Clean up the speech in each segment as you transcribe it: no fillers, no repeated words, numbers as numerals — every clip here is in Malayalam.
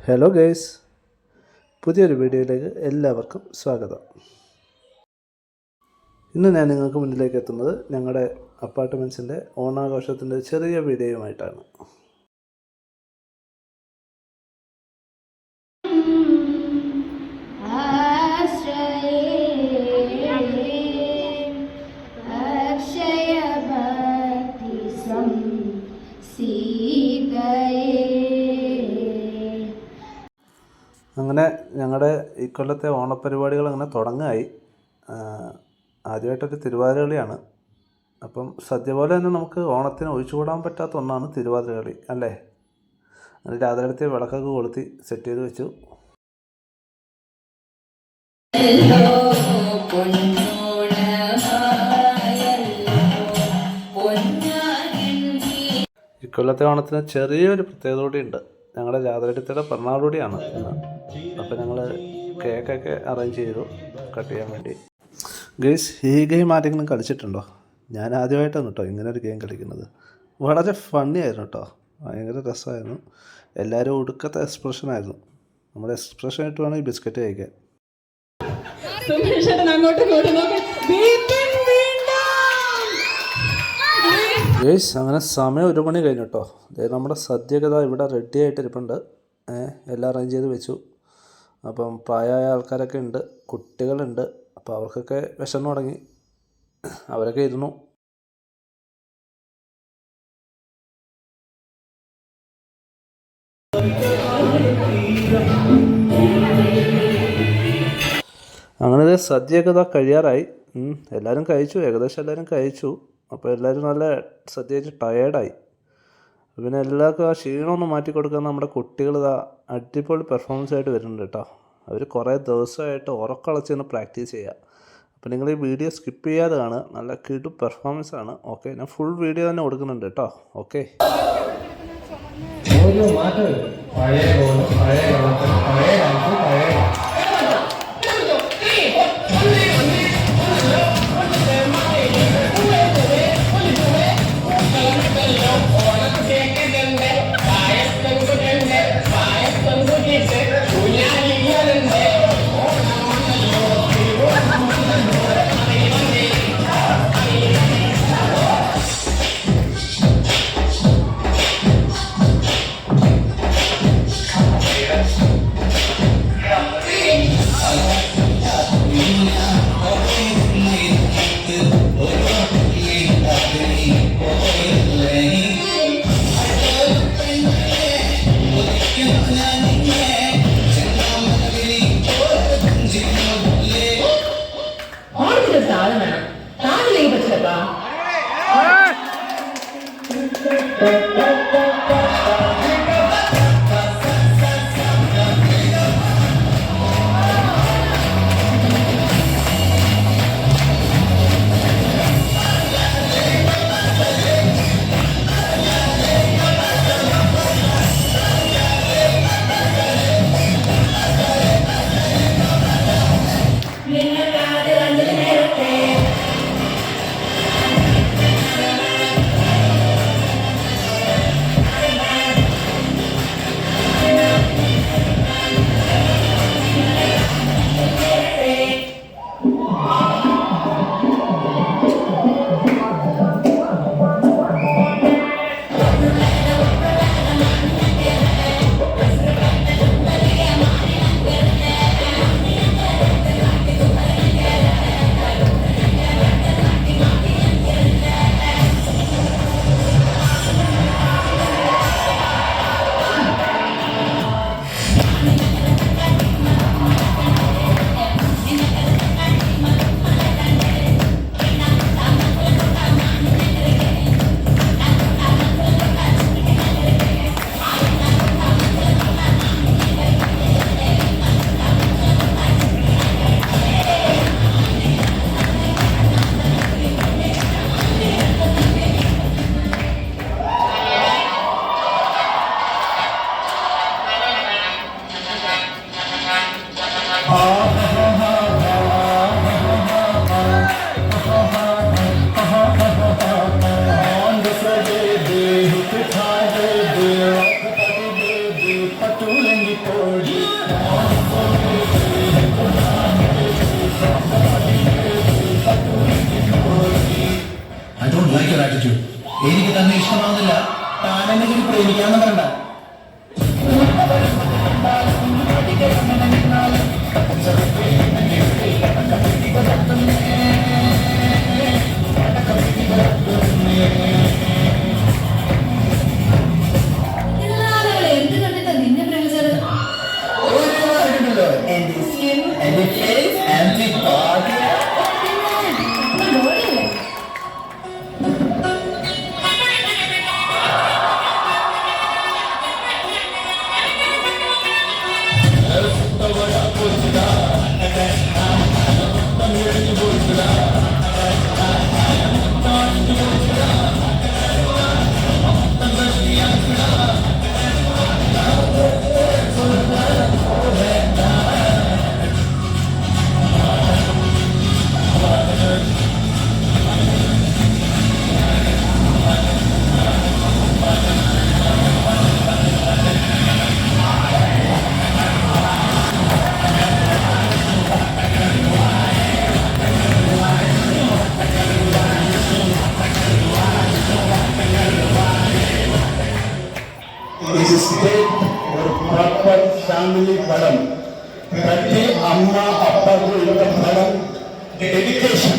ഹലോ ഗൈസ്, പുതിയൊരു വീഡിയോയിലേക്ക് എല്ലാവർക്കും സ്വാഗതം. ഇന്ന് ഞാൻ നിങ്ങൾക്ക് മുന്നിലേക്ക് എത്തുന്നത് ഞങ്ങളുടെ അപ്പാർട്ട്മെൻറ്റ്സിൻ്റെ ഓണാഘോഷത്തിൻ്റെ ചെറിയ വീഡിയോയുമായിട്ടാണ്. അങ്ങനെ ഞങ്ങളുടെ ഈ കൊല്ലത്തെ ഓണപ്പരിപാടികൾ അങ്ങനെ തുടങ്ങായി. ആദ്യമായിട്ടൊരു തിരുവാതിരകളിയാണ്. അപ്പം സദ്യ പോലെ തന്നെ നമുക്ക് ഓണത്തിന് ഒഴിച്ചുകൂടാൻ പറ്റാത്ത ഒന്നാണ് തിരുവാതിരകളി അല്ലേ. അത് രാത്രിയിലത്തെ വിളക്കൊക്കെ കൊളുത്തി സെറ്റ് ചെയ്ത് വെച്ചു. ഇക്കൊല്ലത്തെ ഓണത്തിന് ചെറിയൊരു പ്രത്യേകത കൂടിയുണ്ട്. ഞങ്ങളുടെ ജാതകത്തിയുടെ പിറന്നാൾ കൂടിയാണ് ഇന്ന്. അപ്പോൾ ഞങ്ങൾ കേക്കൊക്കെ അറേഞ്ച് ചെയ്തു കട്ട് ചെയ്യാൻ വേണ്ടി. ഗെയ്സ്, ഈ ഗെയിം ആരെങ്കിലും കളിച്ചിട്ടുണ്ടോ? ഞാൻ ആദ്യമായിട്ടാണ് കേട്ടോ ഇങ്ങനൊരു ഗെയിം കളിക്കുന്നത്. വളരെ ഫണ്ണി ആയിരുന്നു കേട്ടോ, ഭയങ്കര രസമായിരുന്നു. എല്ലാവരും ഒടുക്കത്തെ എക്സ്പ്രഷനായിരുന്നു. നമ്മുടെ എക്സ്പ്രഷൻ ആയിട്ട് വേണം ഈ ബിസ്ക്കറ്റ് കഴിക്കാൻ. ഗെയ്സ്, അങ്ങനെ സമയം 1 മണി കഴിഞ്ഞു കേട്ടോ. നമ്മുടെ സദ്യകഥ ഇവിടെ റെഡി ആയിട്ടിരിപ്പുണ്ട്. എല്ലാം അറേഞ്ച് ചെയ്ത് വെച്ചു. അപ്പം പ്രായമായ ആൾക്കാരൊക്കെ ഉണ്ട്, കുട്ടികളുണ്ട്. അപ്പോൾ അവർക്കൊക്കെ വിശന്ന് തുടങ്ങി, അവരൊക്കെ ഇരുന്നു. അങ്ങനെ സദ്യയൊക്കെ കഴിയാറായി. എല്ലാവരും കഴിച്ചു, ഏകദേശം എല്ലാവരും കഴിച്ചു. അപ്പോൾ എല്ലാവരും നല്ല സദ്യ കഴിച്ച് ടയേർഡായി. പിന്നെ എല്ലാവർക്കും ആ ക്ഷീണമൊന്ന് മാറ്റി കൊടുക്കാൻ നമ്മുടെ കുട്ടികൾ അടിപൊളി പെർഫോമൻസ് ആയിട്ട് വരുന്നുണ്ട് കേട്ടോ. അവർ കുറേ ദിവസമായിട്ട് ഉറക്കളച്ചൊന്ന് പ്രാക്ടീസ് ചെയ്യുക. അപ്പോൾ നിങ്ങൾ ഈ വീഡിയോ സ്കിപ്പ് ചെയ്യാതെ കാണുക, നല്ല കിടു പെർഫോമൻസ് ആണ്. ഓക്കെ, ഞാൻ ഫുൾ വീഡിയോ തന്നെ കൊടുക്കുന്നുണ്ട് കേട്ടോ. Okay, I don't like your attitude. എനിക്ക് തന്നെ ഇഷ്ടമാവുന്നില്ല. താനെന്നെ പ്രേമിക്കാന്ന് പറയണ്ട. ഒരു പ്രോപ്പർ ഫാമിലി പടം. പ്രതി അമ്മ അപ്പുള്ള പടം ഡെഡിക്കേഷൻ.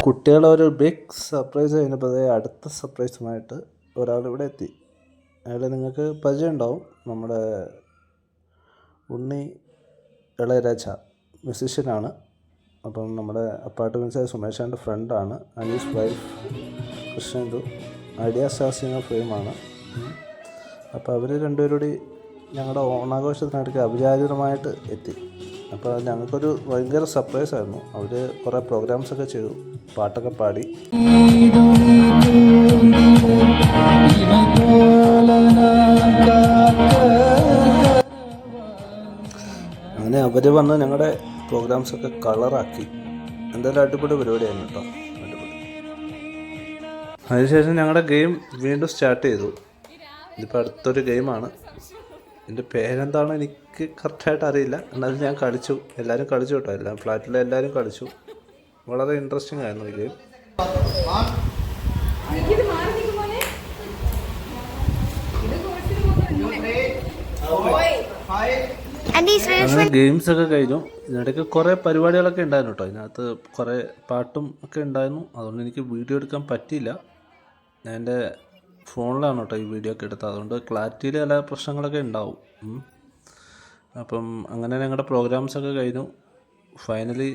കുട്ടികളെ ഒരു ബിഗ് സർപ്രൈസ് കഴിഞ്ഞപ്പോൾ അടുത്ത സർപ്രൈസുമായിട്ട് ഒരാളിവിടെ എത്തി. അയാൾ നിങ്ങൾക്ക് പരിചയം ഉണ്ടാവും. നമ്മുടെ ഉണ്ണി ഇളയരാജ മ്യൂസീഷ്യനാണ്. അപ്പം നമ്മുടെ അപ്പാർട്ട്മെൻറ്റ്സ് സുമേഷാൻ്റെ ഫ്രണ്ടാണ്. Anees wife Krishnendu Idea Star Singer ഫെയിമാണ്. അപ്പോൾ അവർ രണ്ടുപേരോട് ഞങ്ങളുടെ ഓണാഘോഷത്തിനിടയ്ക്ക് അവിചാരിതമായിട്ട് എത്തി. അപ്പോൾ ഞങ്ങൾക്കൊരു ഭയങ്കര സർപ്രൈസായിരുന്നു. അവർ കുറേ പ്രോഗ്രാംസൊക്കെ ചെയ്തു, പാട്ടൊക്കെ പാടി. അങ്ങനെ അവർ വന്ന് ഞങ്ങളുടെ പ്രോഗ്രാംസൊക്കെ കളറാക്കി. എന്തായാലും അടിപൊളി പരിപാടിയായിരുന്നു കേട്ടോ, അടിപൊളി. അതിനുശേഷം ഞങ്ങളുടെ ഗെയിം വീണ്ടും സ്റ്റാർട്ട് ചെയ്തു. ഇതിപ്പോൾ അടുത്തൊരു ഗെയിമാണ്. എൻ്റെ പേരെന്താണോ എനിക്ക് കറക്റ്റായിട്ട് അറിയില്ല, എന്നാലും ഞാൻ കളിച്ചു. എല്ലാവരും കളിച്ചു കേട്ടോ, ഫ്ലാറ്റിലെ എല്ലാവരും കളിച്ചു. വളരെ ഇൻട്രസ്റ്റിംഗ് ആയിരുന്നു ഈ ഗെയിം. അങ്ങനെ ഗെയിംസൊക്കെ കഴിഞ്ഞു. ഇതിനിടയ്ക്ക് കുറേ പരിപാടികളൊക്കെ ഉണ്ടായിരുന്നു കേട്ടോ. ഇതിനകത്ത് കുറേ പാട്ടും ഒക്കെ ഉണ്ടായിരുന്നു. അതുകൊണ്ട് എനിക്ക് വീഡിയോ എടുക്കാൻ പറ്റിയില്ല. ഞാൻ എൻ്റെ ഫോണിലാണ് കേട്ടോ ഈ വീഡിയോ ഒക്കെ എടുത്തത്. അതുകൊണ്ട് ക്ലാരിറ്റിയിൽ ചില പ്രശ്നങ്ങളൊക്കെ ഉണ്ടാവും. അപ്പം അങ്ങനെ ഞങ്ങളുടെ പ്രോഗ്രാംസൊക്കെ കഴിഞ്ഞു. ഫൈനലി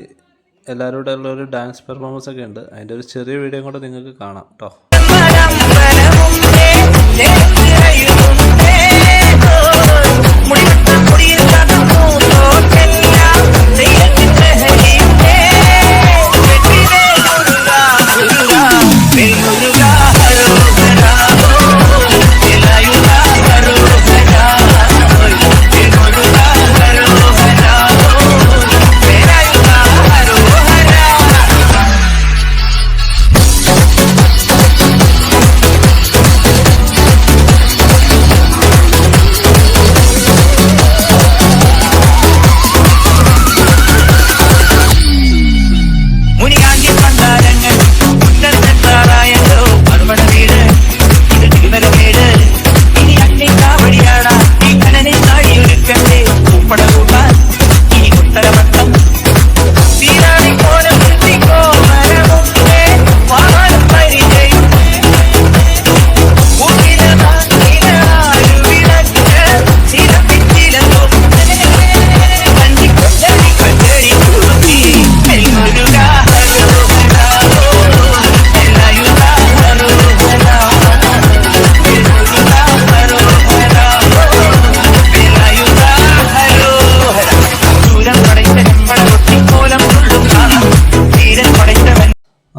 എല്ലാവരുടെ ഉള്ളൊരു ഡാൻസ് പെർഫോമൻസ് ഒക്കെ ഉണ്ട്. അതിൻ്റെ ഒരു ചെറിയ വീഡിയോ കൂടെ നിങ്ങൾക്ക് കാണാം കേട്ടോ.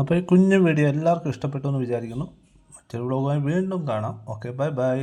അപ്പോൾ ഈ കുഞ്ഞു വീഡിയോ എല്ലാവർക്കും ഇഷ്ടപ്പെട്ടു എന്ന് വിചാരിക്കുന്നു. മറ്റൊരു വ്ളോഗുമായി വീണ്ടും കാണാം. Okay, bye bye.